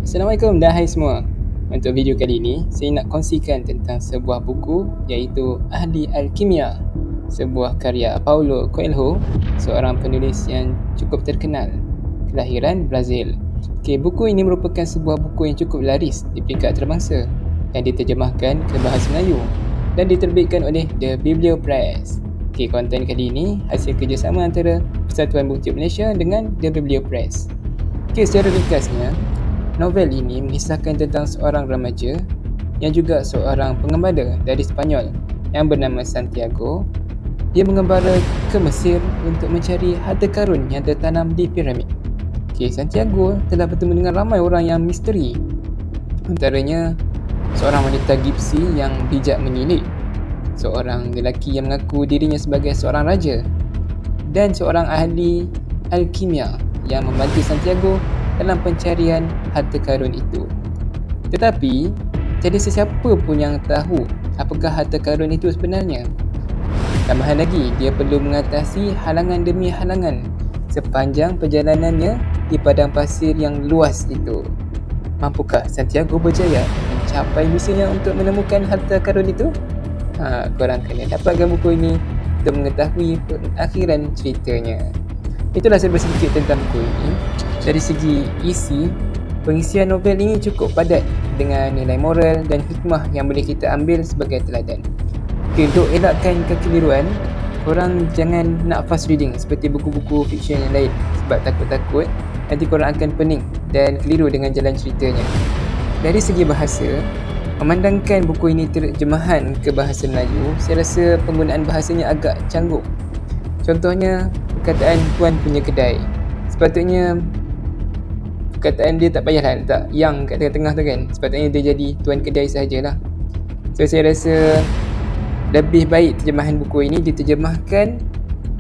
Assalamualaikum dan hai semua. Untuk video kali ini, saya nak kongsikan tentang sebuah buku iaitu Ahli Alkimia, sebuah karya Paulo Coelho, seorang penulis yang cukup terkenal, kelahiran Brazil. Buku ini merupakan sebuah buku yang cukup laris di peringkat antarabangsa yang diterjemahkan ke bahasa Melayu dan diterbitkan oleh The Biblio Press. Konten kali ini hasil kerjasama antara Persatuan Booktube Malaysia dengan The Biblio Press. Secara ringkasnya, novel ini mengisahkan tentang seorang remaja yang juga seorang pengembara dari Sepanyol yang bernama Santiago. Dia mengembara ke Mesir untuk mencari harta karun yang tertanam di piramid. Santiago telah bertemu dengan ramai orang yang misteri. Antaranya seorang wanita gipsi yang bijak menilik, seorang lelaki yang mengaku dirinya sebagai seorang raja, dan seorang ahli alkimia yang membantu Santiago dalam pencarian harta karun itu. Tetapi, tiada sesiapa pun yang tahu apakah harta karun itu sebenarnya. Tambahan lagi, dia perlu mengatasi halangan demi halangan sepanjang perjalanannya di padang pasir yang luas itu. Mampukah Santiago berjaya mencapai misinya untuk menemukan harta karun itu? Korang kena dapatkan buku ini untuk mengetahui akhiran ceritanya. Itulah serba sedikit tentang buku ini. Dari segi isi, pengisian novel ini cukup padat dengan nilai moral dan hikmah yang boleh kita ambil sebagai teladan. Untuk elakkan kekeliruan, korang jangan nak fast reading seperti buku-buku fiksyen yang lain sebab takut-takut nanti korang akan pening dan keliru dengan jalan ceritanya. Dari segi bahasa, memandangkan buku ini terjemahan ke bahasa Melayu, saya rasa penggunaan bahasanya agak canggung. Contohnya, perkataan tuan punya kedai. Sepatutnya perkataan dia tak payahlah letak yang kat tengah-tengah tu kan. Sepatutnya dia jadi tuan kedai sahajalah. So saya rasa lebih baik terjemahan buku ini diterjemahkan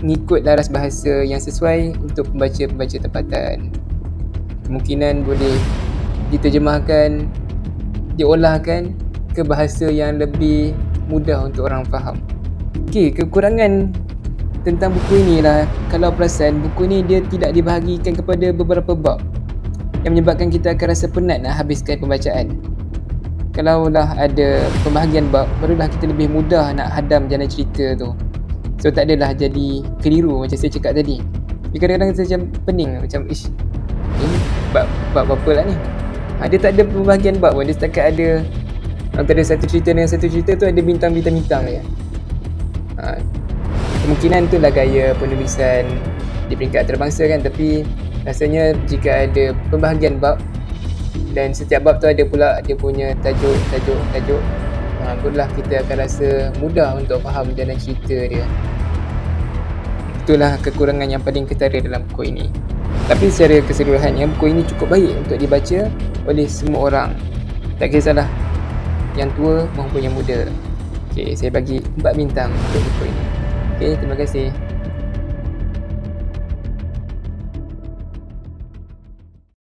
mengikut laras bahasa yang sesuai untuk pembaca-pembaca tempatan. Kemungkinan boleh diterjemahkan, diolahkan ke bahasa yang lebih mudah untuk orang faham. Kekurangan tentang buku ini lah, kalau perasan buku ni dia tidak dibahagikan kepada beberapa bab yang menyebabkan kita akan rasa penat nak habiskan pembacaan. Kalaulah ada pembahagian bab, barulah kita lebih mudah nak hadam jalan cerita tu. So tak adalah jadi keliru macam saya cakap tadi. Kadang-kadang saya macam pening, macam ini bab apa lah ni. Dia tak ada pembahagian bab pun, dia setakat ada antara satu cerita dengan satu cerita tu ada bintang-bintang je. Kemungkinan itulah gaya penulisan di peringkat antarabangsa kan, tapi rasanya jika ada pembahagian bab dan setiap bab tu ada pula dia punya tajuk, barulah kita akan rasa mudah untuk faham jalan cerita dia. Itulah kekurangan yang paling ketara dalam buku ini. Tapi secara keseluruhannya, buku ini cukup baik untuk dibaca oleh semua orang, tak kisahlah yang tua maupun yang muda. Saya bagi 4 bintang untuk buku ini. Terima kasih.